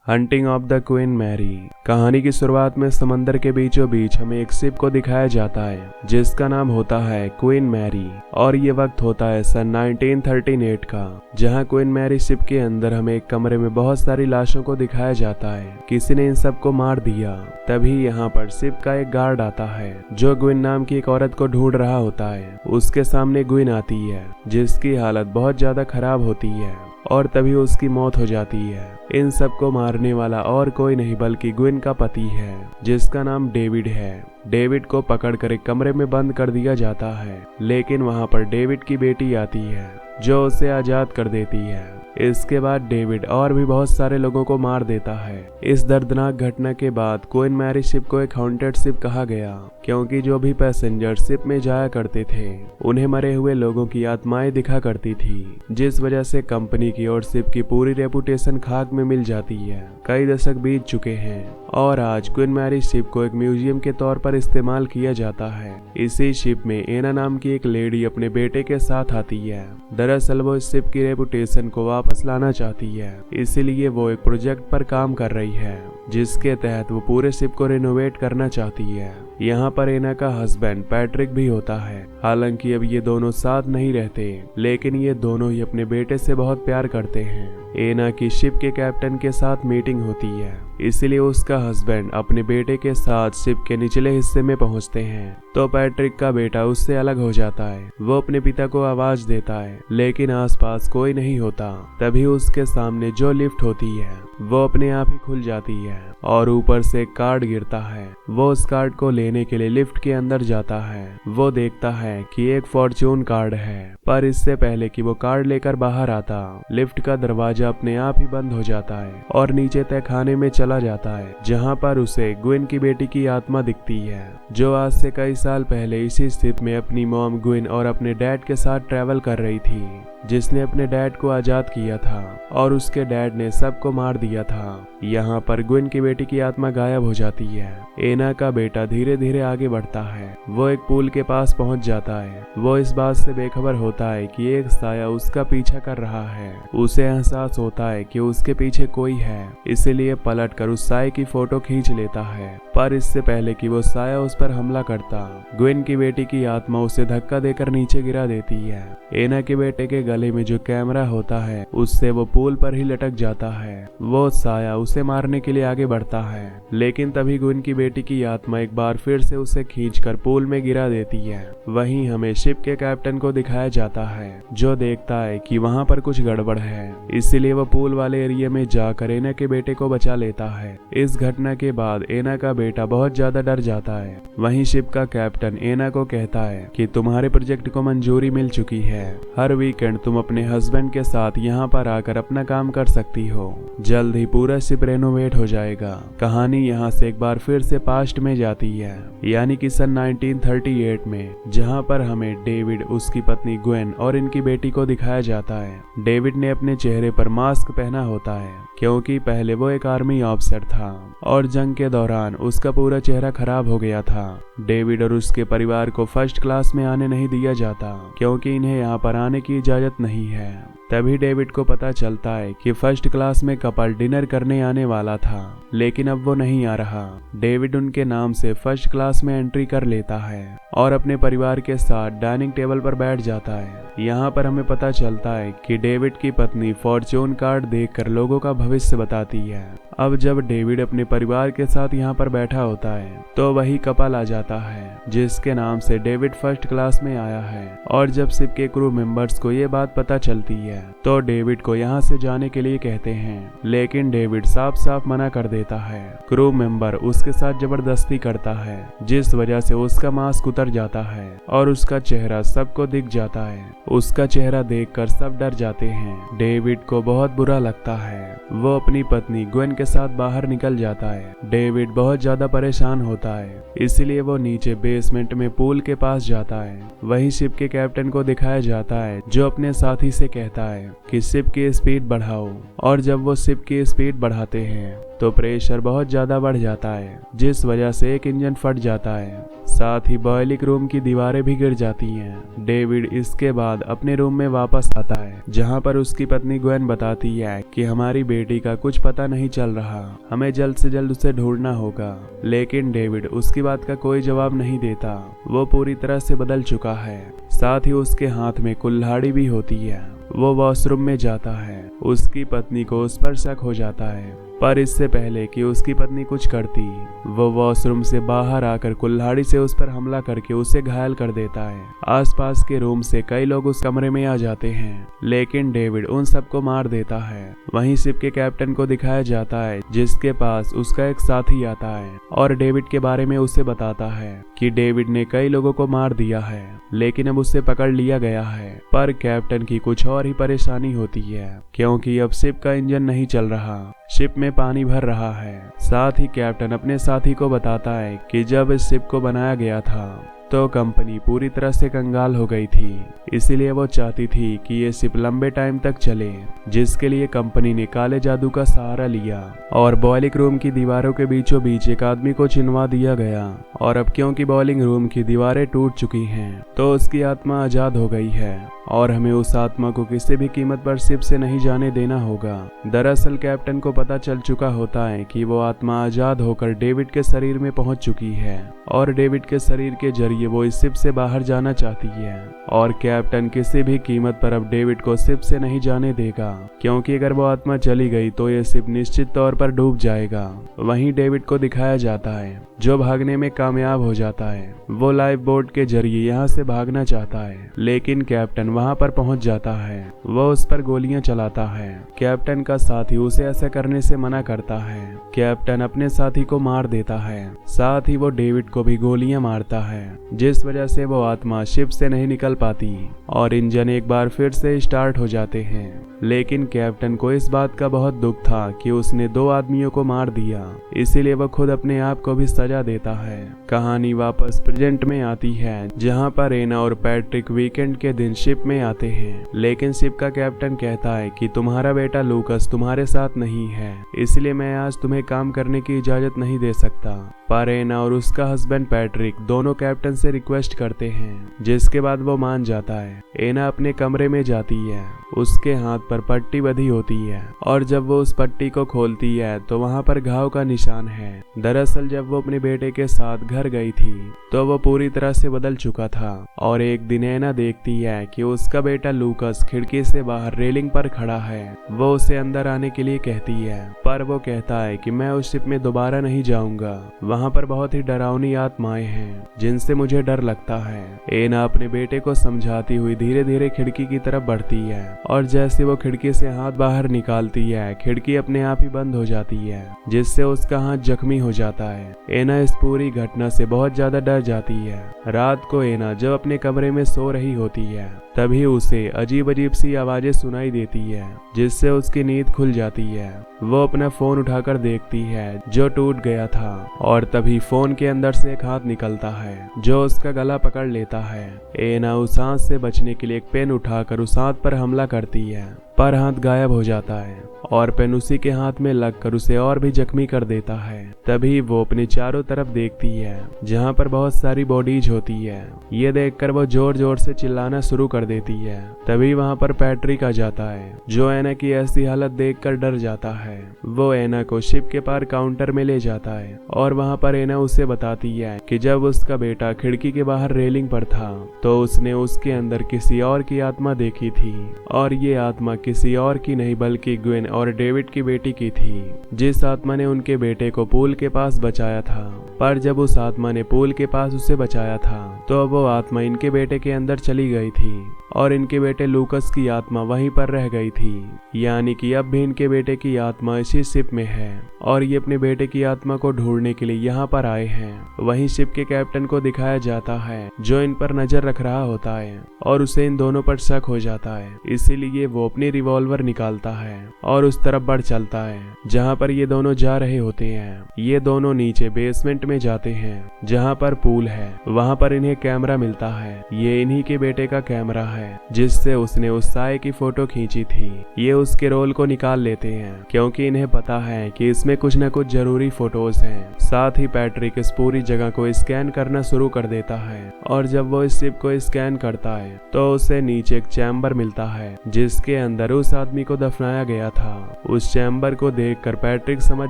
Hunting of the Queen Mary. कहानी की शुरुआत में समंदर के बीचों बीच हमें एक शिप को दिखाया जाता है जिसका नाम होता है क्वीन मैरी, और ये वक्त होता है सन 1938 का, जहां क्वीन मैरी शिप के अंदर हमें एक कमरे में बहुत सारी लाशों को दिखाया जाता है। किसी ने इन सबको मार दिया। तभी यहाँ पर शिप का एक गार्ड आता है जो ग्विन नाम की एक औरत को ढूंढ रहा होता है। उसके सामने ग्विन आती है जिसकी हालत बहुत ज्यादा खराब होती है और तभी उसकी मौत हो जाती है। इन सबको मारने वाला और कोई नहीं बल्कि ग्विन का पति है जिसका नाम डेविड है। डेविड को पकड़कर एक कमरे में बंद कर दिया जाता है, लेकिन वहां पर डेविड की बेटी आती है जो उसे आजाद कर देती है। इसके बाद डेविड और भी बहुत सारे लोगों को मार देता है। इस दर्दनाक घटना के बाद क्वीन मैरी शिप को एक हॉन्टेड शिप कहा गया, क्योंकि जो भी पैसेंजर शिप में जाया करते थे उन्हें मरे हुए लोगों की आत्माएं दिखा करती थी, जिस वजह से कंपनी की और शिप की पूरी रेपुटेशन खाक में मिल जाती है। कई दशक बीत चुके हैं और आज क्वीन मैरी शिप को एक म्यूजियम के तौर पर इस्तेमाल किया जाता है। इसी शिप में एना नाम की एक लेडी अपने बेटे के साथ आती है। दरअसल वो इस शिप की रेपुटेशन को वापस लाना चाहती है, इसीलिए वो एक प्रोजेक्ट पर काम कर रही है जिसके तहत वो पूरे शिप को रिनोवेट करना चाहती है। यहाँ पर एना का हस्बैंड पैट्रिक भी होता है। हालांकि अब ये दोनों साथ नहीं रहते, लेकिन ये दोनों ही अपने बेटे से बहुत प्यार करते हैं। एना की शिप के कैप्टन के साथ मीटिंग होती है, इसलिए उसका हस्बैंड अपने बेटे के साथ शिप के निचले हिस्से में पहुंचते हैं तो पैट्रिक का बेटा उससे अलग हो जाता है। वो अपने पिता को आवाज देता है, लेकिन आसपास कोई नहीं होता। तभी उसके सामने जो लिफ्ट होती है वो अपने आप ही खुल जाती है और ऊपर से एक कार्ड गिरता है। वो उस कार्ड को लेने के लिए लिफ्ट के अंदर जाता है। वो देखता है कि एक फॉर्च्यून कार्ड है, पर इससे पहले कि वो कार्ड लेकर बाहर आता, लिफ्ट का दरवाजा अपने आप ही बंद हो जाता है और नीचे तय खाने में चला जाता है, जहां पर उसे ग्विन की बेटी की आत्मा दिखती है जो आज से कई साल पहले इसी शिप में अपनी मॉम ग्विन और अपने डैड के साथ ट्रैवल कर रही थी, जिसने अपने डैड को आजाद किया था और उसके डैड ने सबको मार दिया था। यहाँ पर ग्विन की बेटी की आत्मा गायब हो जाती है। एना का बेटा धीरे धीरे आगे बढ़ता है। वो एक पुल के पास पहुंच जाता है। वो इस बात से बेखबर होता है कि एक साया उसका पीछा कर रहा है। उसे एहसास होता है कि उसके पीछे कोई है, इसीलिए पलटकर उस साये की फोटो खींच लेता है। पर इससे पहले कि वो साया उस पर हमला करता, ग्विन की बेटी की आत्मा उसे धक्का देकर नीचे गिरा देती है। एना के बेटे के गले में जो कैमरा होता है उससे वो पुल पर ही लटक जाता है। वो साया उसे मारने के लिए आगे बढ़ता है, लेकिन तभी ग्विन की बेटी की आत्मा एक बार फिर से उसे खींचकर पुल में गिरा देती है। वहीं हमें शिप के कैप्टन को दिखाया जाता है जो देखता है कि वहां पर कुछ गड़बड़ है, इसीलिए वो पुल वाले एरिया में जाकर एना के बेटे को बचा लेता है। इस घटना के बाद एना का बेटा बहुत ज्यादा डर जाता है। वहीं शिप का कैप्टन एना को कहता है कि तुम्हारे प्रोजेक्ट को मंजूरी मिल चुकी है। हर वीकेंड तुम अपने हस्बैंड के साथ यहाँ पर आकर अपना काम कर सकती हो। जल्द ही पूरा शिप रेनोवेट हो जाएगा। कहानी यहाँ से एक बार फिर से पास्ट में जाती है, यानी कि सन 1938 में, जहाँ पर हमें डेविड, उसकी पत्नी ग्वेन और इनकी बेटी को दिखाया जाता है। डेविड ने अपने चेहरे पर मास्क पहना होता है क्योंकि पहले वो एक आर्मी ऑफिसर था और जंग के दौरान उसका पूरा चेहरा खराब हो गया था। डेविड और उसके परिवार को फर्स्ट क्लास में आने नहीं दिया जाता क्योंकि इन्हें यहाँ पर आने की इजाजत नहीं है। तभी डेविड को पता चलता है कि फर्स्ट क्लास में कपल डिनर करने आने वाला था, लेकिन अब वो नहीं आ रहा। डेविड उनके नाम से फर्स्ट क्लास में एंट्री कर लेता है और अपने परिवार के साथ डाइनिंग टेबल पर बैठ जाता है। यहाँ पर हमें पता चलता है कि डेविड की पत्नी फॉर्च्यून कार्ड देखकर लोगों का भविष्य बताती है। अब जब डेविड अपने परिवार के साथ यहाँ पर बैठा होता है तो वही कपल आ जाता है जिसके नाम से डेविड फर्स्ट क्लास में आया है। और जब शिप के क्रू मेंबर्स को ये बात पता चलती है तो डेविड को यहाँ से जाने के लिए कहते हैं, लेकिन डेविड साफ साफ मना कर देता है। क्रू मेंबर उसके साथ जबरदस्ती करता है, जिस वजह से उसका मास्क उतर जाता है और उसका चेहरा सबको दिख जाता है। उसका चेहरा देखकर सब डर जाते हैं। डेविड को बहुत बुरा लगता है। वो अपनी पत्नी ग्वेन के साथ बाहर निकल जाता है। डेविड बहुत ज्यादा परेशान होता है, इसलिए वो नीचे बेसमेंट में पूल के पास जाता है। वहीं शिप के कैप्टन को दिखाया जाता है जो अपने साथी से कहता है कि शिप की स्पीड बढ़ाओ, और जब वो शिप की स्पीड बढ़ाते हैं तो प्रेशर बहुत ज्यादा बढ़ जाता है, जिस वजह से एक इंजन फट जाता है। साथ ही बॉयलिंग रूम की दीवारें भी गिर जाती हैं। डेविड इसके बाद अपने रूम में वापस आता है, जहां पर उसकी पत्नी ग्वेन बताती है कि हमारी बेटी का कुछ पता नहीं चल रहा, हमें जल्द से जल्द उसे ढूंढना होगा। लेकिन डेविड उसकी बात का कोई जवाब नहीं देता। वो पूरी तरह से बदल चुका है। साथ ही उसके हाथ में कुल्हाड़ी भी होती है। वो वॉशरूम में जाता है। उसकी पत्नी को उस पर शक हो जाता है, पर इससे पहले कि उसकी पत्नी कुछ करती, वो वॉशरूम से बाहर आकर कुल्हाड़ी से उस पर हमला करके उसे घायल कर देता है। आसपास के रूम से कई लोग उस कमरे में आ जाते हैं, लेकिन डेविड उन सबको मार देता है। वहीं शिप के कैप्टन को दिखाया जाता है, जिसके पास उसका एक साथी आता है और डेविड के बारे में उसे बताता है कि डेविड ने कई लोगों को मार दिया है, लेकिन अब उसे पकड़ लिया गया है। पर कैप्टन की कुछ और ही परेशानी होती है, क्योंकि अब शिप का इंजन नहीं चल रहा, शिप में पानी भर रहा है। साथ ही कैप्टन अपने साथी को बताता है कि जब इस शिप को बनाया गया था तो कंपनी पूरी तरह से कंगाल हो गई थी, इसीलिए वो चाहती थी कि ये शिप लंबे टाइम तक चले, जिसके लिए कंपनी ने काले जादू का सहारा लिया और बॉयलिंग रूम की दीवारों के बीचों बीच एक आदमी को चिनवा दिया गया। और अब क्योंकि बॉयलिंग रूम की दीवारें टूट चुकी हैं, तो उसकी आत्मा आजाद हो गई है और हमें उस आत्मा को किसी भी कीमत पर शिप से नहीं जाने देना होगा। दरअसल कैप्टन को पता चल चुका होता है कि वो आत्मा आजाद होकर डेविड के शरीर में पहुंच चुकी है और डेविड के शरीर के जरिए वो इस शिप से बाहर जाना चाहती है। और कैप्टन किसी भी कीमत पर अब डेविड को शिप से नहीं जाने देगा, क्योंकि अगर वो आत्मा चली गई तो ये शिप निश्चित तौर पर डूब जाएगा। वहीं डेविड को दिखाया जाता है, जो भागने में कामयाब हो जाता है। वो लाइफ बोट के जरिए यहाँ से भागना चाहता है, लेकिन कैप्टन वहाँ पर पहुँच जाता है। वो उस पर गोलियां चलाता है। कैप्टन का साथी उसे ऐसा करने से मना करता है। कैप्टन अपने साथी को मार देता है। साथ ही वो डेविड को भी गोलियां मारता है, जिस वजह से वो आत्मा शिप से नहीं निकल पाती और इंजन एक बार फिर से स्टार्ट हो जाते हैं। लेकिन कैप्टन को इस बात का बहुत दुख था कि उसने 2 आदमियों को मार दिया, इसीलिए वह खुद अपने आप को भी सजा देता है। कहानी वापस प्रेजेंट में आती है, जहां पर एना और पैट्रिक वीकेंड के दिन शिप में आते हैं, लेकिन शिप का कैप्टन कहता है कि तुम्हारा बेटा लूकस तुम्हारे साथ नहीं है, इसलिए मैं आज तुम्हें काम करने की इजाजत नहीं दे सकता। पर एना और उसका हस्बैंड पैट्रिक दोनों कैप्टन से रिक्वेस्ट करते हैं, जिसके बाद वो मान जाता है। एना अपने कमरे में जाती है। उसके हाथ पर पट्टी बंधी होती है और जब वो उस पट्टी को खोलती है तो वहाँ पर घाव का निशान है। दरअसल जब वो अपने बेटे के साथ घर गई थी तो वो पूरी तरह से बदल चुका था और एक दिन एना देखती है कि उसका बेटा लूकस खिड़की से बाहर रेलिंग पर खड़ा है। वो उसे अंदर आने के लिए कहती है, पर वो कहता है कि मैं उस शिप में दोबारा नहीं जाऊंगा, वहाँ पर बहुत ही डरावनी आत्माएं हैं जिनसे मुझे डर लगता है। एना अपने बेटे को समझाती हुई धीरे धीरे खिड़की की तरफ बढ़ती है और जैसे वो खिड़की से हाथ बाहर निकालती है, खिड़की अपने आप ही बंद हो जाती है, जिससे उसका हाथ जख्मी हो जाता है। एना इस पूरी घटना से बहुत ज्यादा डर जाती है। रात को एना जब अपने कमरे में सो रही होती है, तभी उसे अजीब अजीब सी आवाजें सुनाई देती है, जिससे उसकी नींद खुल जाती है। वो अपना फोन उठाकर देखती है जो टूट गया था और तभी फोन के अंदर से एक हाथ निकलता है जो उसका गला पकड़ लेता है। एना उस हाथ से बचने के लिए एक पेन उठाकर उस हाथ पर हमला करती है, पर हाथ गायब हो जाता है और पेन उसी के हाथ में लगकर उसे और भी जख्मी कर देता है। तभी वो अपने चारों तरफ देखती है, जहाँ पर बहुत सारी बॉडीज होती है। ये देखकर वो जोर जोर से चिल्लाना शुरू कर देती है। तभी वहाँ पर पैट्रिक आ जाता है, जो एना की ऐसी हालत देखकर डर जाता है। वो एना को शिप के पार काउंटर में ले जाता है और वहाँ पर एना उसे बताती है कि जब उसका बेटा खिड़की के बाहर रेलिंग पर था तो उसने उसके अंदर किसी और की आत्मा देखी थी, और ये आत्मा किसी और की नहीं बल्कि ग्वेन और डेविड की बेटी की थी, जिस आत्मा ने उनके बेटे को पूल के पास बचाया था। पर जब उस आत्मा ने पूल के पास उसे बचाया था तो वो आत्मा इनके बेटे के अंदर चली गई थी और इनके बेटे लूकस की आत्मा वहीं पर रह गई थी। यानी कि अब भी इनके बेटे की आत्मा इसी शिप में है और ये अपने बेटे की आत्मा को ढूंढने के लिए यहाँ पर आए हैं। वहीं शिप के कैप्टन को दिखाया जाता है, जो इन पर नजर रख रहा होता है और उसे इन दोनों पर शक हो जाता है, इसीलिए वो अपनी रिवॉल्वर निकालता है और उस तरफ बढ़ चलता है जहाँ पर ये दोनों जा रहे होते हैं। ये दोनों नीचे बेसमेंट में जाते हैं, जहाँ पर पूल है। वहाँ पर इन्हें कैमरा मिलता है। ये इन्हीं के बेटे का कैमरा है। है जिससे उसने उस साए की फोटो खींची थी। ये उसके रोल को निकाल लेते हैं क्योंकि इन्हें पता है कि इसमें कुछ न कुछ जरूरी फोटोज हैं। साथ ही पैट्रिक इस पूरी जगह को स्कैन करना शुरू कर देता है और जब वो इस शिप को स्कैन करता है तो उसे नीचे एक चैम्बर मिलता है जिसके अंदर उस आदमी को दफनाया गया था। उस चैम्बर को देखकर पैट्रिक समझ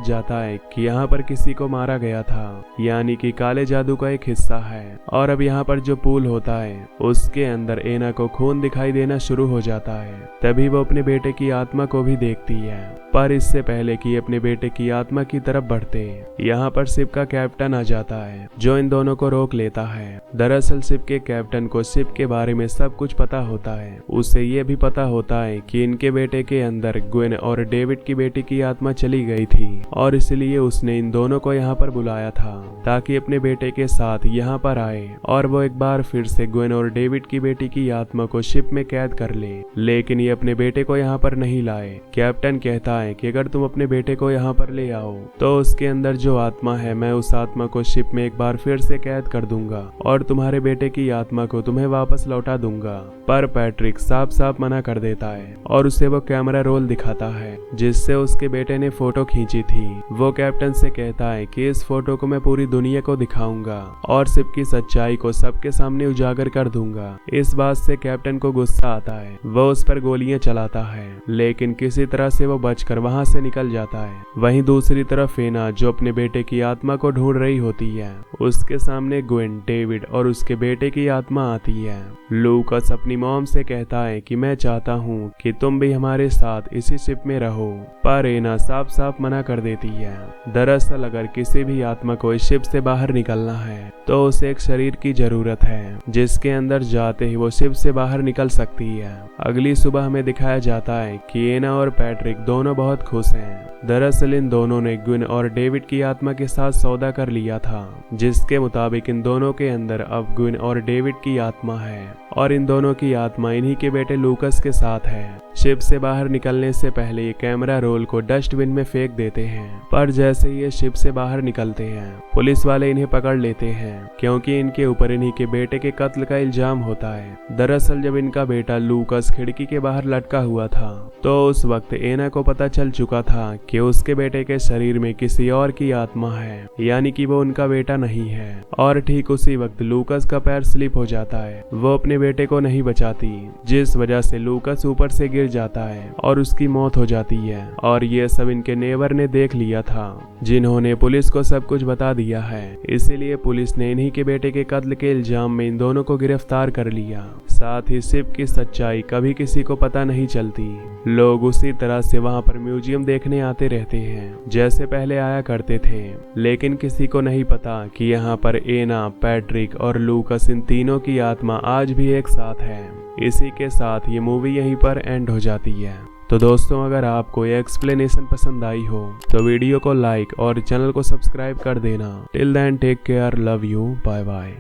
जाता है कि यहाँ पर किसी को मारा गया था, यानी कि काले जादू का एक हिस्सा है। और अब यहाँ पर जो पूल होता है उसके अंदर एना को खून दिखाई देना शुरू हो जाता है। तभी वो अपने बेटे की आत्मा को भी देखती है, पर इससे पहले कि अपने बेटे की आत्मा की तरफ बढ़ते यहाँ पर शिप का कैप्टन आ जाता है जो इन दोनों को रोक लेता है। दरअसल शिप के कैप्टन को शिप के बारे में सब कुछ पता होता है। उसे ये भी पता होता है कि इनके बेटे के अंदर ग्वेन और डेविड की बेटी की आत्मा चली गई थी और इसलिए उसने इन दोनों को यहाँ पर बुलाया था ताकि अपने बेटे के साथ यहाँ पर आए और वो एक बार फिर से ग्वेन और डेविड की बेटी की आत्मा को शिप में कैद कर ले। लेकिन ये अपने बेटे को यहाँ पर नहीं लाए। कैप्टन कहता है कि अगर तुम अपने बेटे को यहाँ पर ले आओ तो उसके अंदर जो आत्मा है मैं उस आत्मा को शिप में एक बार फिर से कैद कर दूंगा और तुम्हारे बेटे की आत्मा को तुम्हें वापस लौटा दूंगा। पर पैट्रिक साफ साफ मना कर देता है और उसे वो कैमरा रोल दिखाता है जिससे उसके बेटे ने फोटो खींची थी। वो कैप्टन से कहता है कि इस फोटो को मैं पूरी दुनिया को दिखाऊंगा और शिप की सच्चाई को सबके सामने उजागर कर दूंगा। इस बात से कैप्टन को गुस्सा आता है। वो उस पर गोलियां चलाता है लेकिन किसी तरह से वो बचकर वहां से निकल जाता है। वहीं दूसरी तरफ एना जो अपने बेटे की आत्मा को ढूंढ रही होती है, उसके सामने ग्वेन, डेविड और उसके बेटे की आत्मा आती है। लूकस अपनी मॉम से कहता है कि मैं चाहता हूँ कि तुम भी हमारे साथ इसी शिप में रहो, पर एना साफ साफ मना कर देती है। दरअसल अगर किसी भी आत्मा को इस शिप से बाहर निकलना है तो उसे एक शरीर की जरूरत है जिसके अंदर जाते ही वो शिप से बाहर निकल सकती है। अगली सुबह हमें दिखाया जाता है कि एना और पैट्रिक दोनों बहुत खुश हैं। दरअसल इन दोनों ने ग्वेन और डेविड की आत्मा के साथ सौदा कर लिया था जिसके मुताबिक इन दोनों के अंदर अब ग्वेन और डेविड की आत्मा है और इन दोनों की आत्मा इन्हीं के बेटे लूकस के साथ है। शिप से बाहर निकलने से पहले ये कैमरा रोल को डस्टबिन में फेंक देते हैं, पर जैसे ही ये शिप से बाहर निकलते हैं पुलिस वाले इन्हें पकड़ लेते हैं क्योंकि इनके ऊपर इन्हीं के बेटे के कत्ल का इल्जाम होता है। दरअसल जब इनका बेटा लूकस खिड़की के बाहर लटका हुआ था तो उस वक्त एना को पता चल चुका था कि उसके बेटे के शरीर में किसी और की आत्मा है, यानी कि वो उनका बेटा नहीं है। और ठीक उसी वक्त लूकस का पैर स्लिप हो जाता है। वो अपने बेटे को नहीं बचाती जिस वजह से लूकस ऊपर से गिर जाता है और उसकी मौत हो जाती है। और ये सब इनके नेबर ने देख लिया था जिन्होंने पुलिस को सब कुछ बता दिया है। इसीलिए पुलिस ने इन्हीं के बेटे के कत्ल के इल्जाम में इन दोनों को गिरफ्तार कर लिया। साथ ही शिप की सच्चाई कभी किसी को पता नहीं चलती। लोग उसी तरह से वहां पर म्यूजियम देखने आते रहते हैं जैसे पहले आया करते थे, लेकिन किसी को नहीं पता कि यहाँ पर एना, पैट्रिक और लूकस इन तीनों की आत्मा आज भी एक साथ है। इसी के साथ ये मूवी यहीं पर एंड हो जाती है। तो दोस्तों अगर आपको ये एक्सप्लेनेशन पसंद आई हो तो वीडियो को लाइक और चैनल को सब्सक्राइब कर देना। Till then take care, love you, bye bye.